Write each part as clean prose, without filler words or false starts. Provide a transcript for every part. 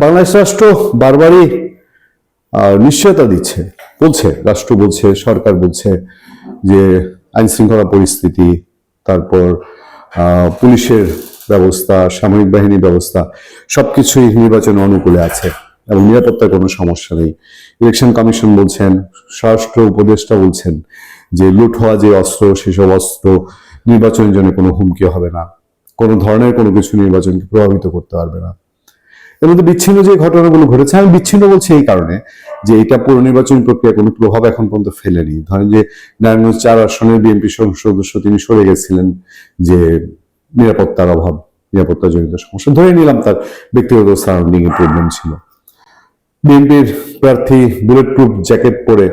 বাংলাদেশ রাষ্ট্র বারবারই নিশ্চয়তা দিচ্ছে, বলছে, রাষ্ট্র বলছে, সরকার বলছে যে আইন শৃঙ্খলা পরিস্থিতি, তারপর পুলিশের ব্যবস্থা, সামরিক বাহিনীর ব্যবস্থা সবকিছুই নির্বাচন অনুকূলে আছে এবং নিরাপত্তার কোনো সমস্যা নেই। ইলেকশন কমিশন বলছেন, স্বরাষ্ট্র উপদেষ্টা বলছেন যে লুট হওয়া যে অস্ত্র, সেসব অস্ত্র নির্বাচনের জন্য কোনো হুমকি হবে না, কোনো ধরনের কোনো কিছু নির্বাচনকে প্রভাবিত করতে পারবে না। এর মধ্যে বিচ্ছিন্ন যে ঘটনাগুলো ঘটেছে, আমি বিচ্ছিন্ন বলছি এই কারণে যে এটা পুরো নির্বাচনী প্রক্রিয়া কোনো প্রভাব এখন পর্যন্ত ফেলেনি। ধরেন যে নারায়ণগঞ্জ 4 আসনের বিএনপি সদস্য তিনি সরে গেছিলেন যে নিরাপত্তার অভাব, নিরাপত্তাজনিত সমস্যা, ধরে নিলাম তার ব্যক্তিগত সারাউন্ডিং এ প্রবলেম ছিল। বিএনপির প্রার্থী বুলেট প্রুফ জ্যাকেট পরে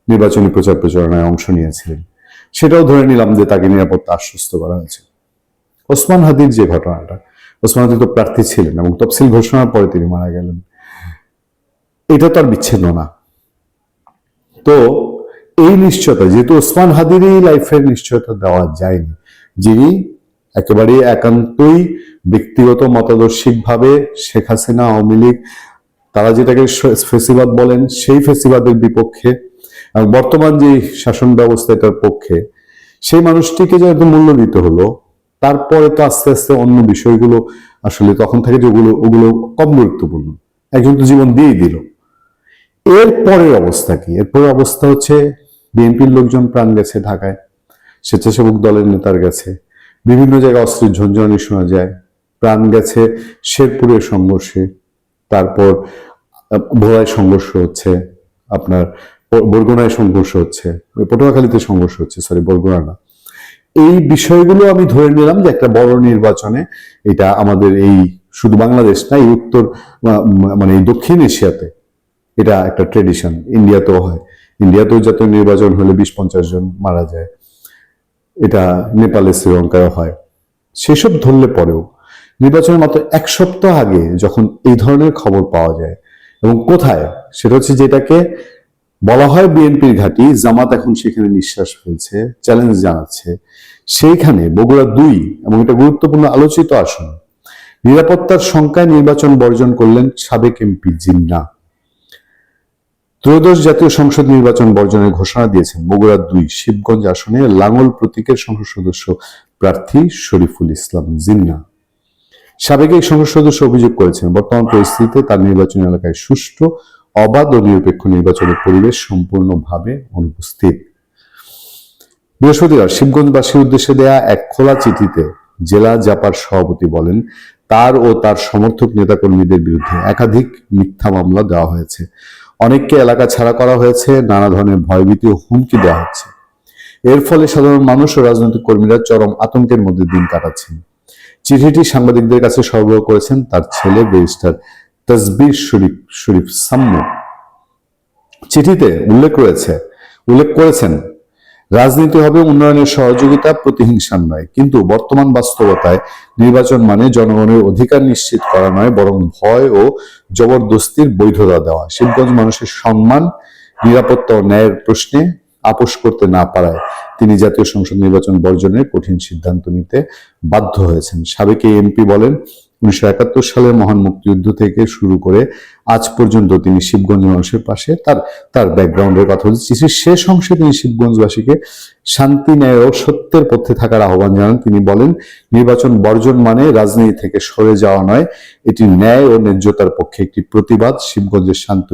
নির্বাচনী প্রচার প্রচারণায় অংশ নিয়েছিলেন, সেটাও ধরে নিলাম যে তাকে নিরাপত্তা আশ্বস্ত করা হয়েছে। ওসমান হাদির যে ঘটনাটা, ওসমান হাদি তো প্রার্থী ছিলেন এবং তফসিল ঘোষণার পরে তিনি মারা গেলেন, এটা তো আর বিচ্ছিন্ন না। তো এই নিশ্চয়তা, যেহেতু ওসমান হাদিরই লাইফের নিশ্চয়তা দেওয়া যায়নি, যিনি একেবারে একান্তই ব্যক্তিগত মতাদর্শিকভাবে শেখ হাসিনা, আওয়ামী লীগ, তারা যেটাকে ফেসিবাদ বলেন সেই ফেসিবাদের বিপক্ষে, বর্তমান যে শাসন ব্যবস্থা এটার পক্ষে, সেই মানুষটিকে যেহেতু মূল্য দিতে হলো, তারপরে তো আস্তে আস্তে অন্য বিষয়গুলো আসলে তখন থেকে যেগুলো ওগুলো কম গুরুত্বপূর্ণ, একজন তো জীবন দিয়েই দিল। এরপরের অবস্থা কি? এরপরের অবস্থা হচ্ছে বিএনপির লোকজন প্রাণ গেছে ঢাকায়, স্বেচ্ছাসেবক দলের নেতার গেছে, বিভিন্ন জায়গায় অস্ত্রের ঝঞ্ঝানি শোনা যায়, প্রাণ গেছে শেরপুরের সংঘর্ষে, তারপর ভোলায় সংঘর্ষ হচ্ছে, আপনার বরগুনায় সংঘর্ষ হচ্ছে, পটুয়াখালীতে সংঘর্ষ হচ্ছে, সরি বরগুনা না। এই বিষয়গুলো আমি ধরে নিলাম যে একটা বড় নির্বাচনে এটা আমাদের এই শুধু বাংলাদেশ না, এই উত্তর মানে এই দক্ষিণ এশিয়াতে এটা একটা ট্রেডিশন। ইন্ডিয়াতেও হয়, ইন্ডিয়াতেও জাতীয় নির্বাচন হলে 20-50 জন মারা যায়, এটা নেপালে, শ্রীলঙ্কায় হয়। সেসব ধরলে পরেও নির্বাচনের মাত্র 1 সপ্তাহ আগে যখন এই ধরনের খবর পাওয়া যায়, এবং কোথায়, সেটা হচ্ছে যেটাকে বলা হয় বিএনপির ঘাঁটি, জামাত এখন সেখানে নিঃশ্বাস ফেলছে, চ্যালেঞ্জ জানাচ্ছে, সেইখানে বগুড়া 2 এবং এটা গুরুত্বপূর্ণ আলোচিত আসন, নিরাপত্তার শঙ্কায় নির্বাচন বর্জন করলেন সাবেক এমপি জিন্নাহ। ত্রয়োদশ জাতীয় সংসদ নির্বাচন বর্জনের ঘোষণা দিয়েছেন বগুড়া 2 শিবগঞ্জ আসনে লাঙ্গল প্রতীকের সংসদ সদস্য প্রার্থী শরীফুল ইসলাম জিন্নাহ। সাবেক এই সংসদ সদস্য অভিযোগ করেছেন, বর্তমান পরিস্থিতিতে তার নির্বাচনী এলাকায় সুষ্ঠু, অবাধ ও নিরপেক্ষ নির্বাচনের পরিবেশ সম্পূর্ণভাবে অনুপস্থিত। বৃহস্পতিবার শিবগঞ্জবাসীর উদ্দেশ্যে দেয়া এক খোলা চিঠিতে জেলা জাপার সভাপতি বলেন, তার ও তার সমর্থক নেতাকর্মীদের বিরুদ্ধে একাধিক মিথ্যা মামলা দেওয়া হয়েছে, অনেককে এলাকা ছাড়া করা হয়েছে, নানা ধরনের ভয়ভীতি ও হুমকি দেওয়া হচ্ছে। এর ফলে সাধারণ মানুষ ও রাজনৈতিক কর্মীরা চরম আতঙ্কের মধ্যে দিন কাটাচ্ছেন। চিঠিটি সাংবাদিকদের কাছে সরবরাহ করেছেন তার ছেলে ব্যারিস্টার তাসবির শরীফ সাম্মু। চিঠিতে উল্লেখ করেছেন, রাজনীতি হবে উন্নয়নের সহযোগিতা, প্রতিহিংসার নয়, কিন্তু বর্তমান বাস্তবতায় নির্বাচন মানে জনগণের অধিকার নিশ্চিত করা নয়, বরং ভয় ও জবরদস্তির বৈধতা দেওয়া। শিবগঞ্জ মানুষের সম্মান, নিরাপত্তা ও ন্যায়ের প্রশ্নে আপোষ করতে না পারায় তিনি জাতীয় সংসদ নির্বাচন বর্জনের কঠিন সিদ্ধান্ত নিতে বাধ্য হয়েছেন। সাবেক এমপি বলেন, 1971 সালের মহান মুক্তিযুদ্ধ থেকে শুরু করে আজ পর্যন্ত তিনি শিবগঞ্জ মানুষের পাশে, তার ব্যাকগ্রাউন্ডের কথা বলছি, চিঠির শেষ অংশে তিনি শিবগঞ্জবাসীকে শান্তি, ন্যায় ও সত্যের পথে থাকার আহ্বান জানান। তিনি বলেন, নির্বাচন বর্জন মানে রাজনীতি থেকে সরে যাওয়া নয়, এটি ন্যায় ও ন্যায্যতার পক্ষে একটি প্রতিবাদ। শিবগঞ্জের শান্তি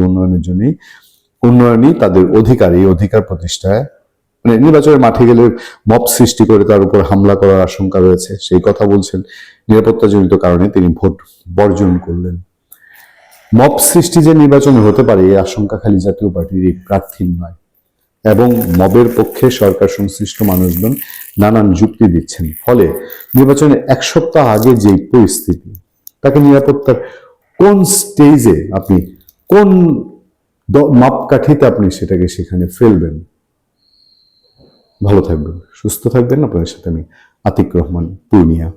উন্নয়নই তাদের অধিকার, এই অধিকার প্রতিষ্ঠায় মানে নির্বাচনের মাঠে গেলে মব সৃষ্টি করে তার উপর হামলা করার আশঙ্কা রয়েছে, সেই কথা বলছেন। নিরাপত্তাজনিত কারণে তিনি ভোট বর্জন করলেন। মব সৃষ্টি যে নির্বাচনে হতে পারে এই আশঙ্কা খালি জাতীয় পার্টির এই প্রার্থীর নয়, এবং মবের পক্ষে সরকার সংশ্লিষ্ট মানুষজন নানান যুক্তি দিচ্ছেন। ফলে নির্বাচনের 1 সপ্তাহ আগে যে পরিস্থিতি, তাকে নিরাপত্তার কোন স্টেজে আপনি, কোন মাপকাঠিতে আপনি সেটাকে সেখানে ফেলবেন? ভালো থাকবেন, সুস্থ থাকবেন। আপনাদের সাথে আমি আতিক রহমান, পূর্ণিয়া।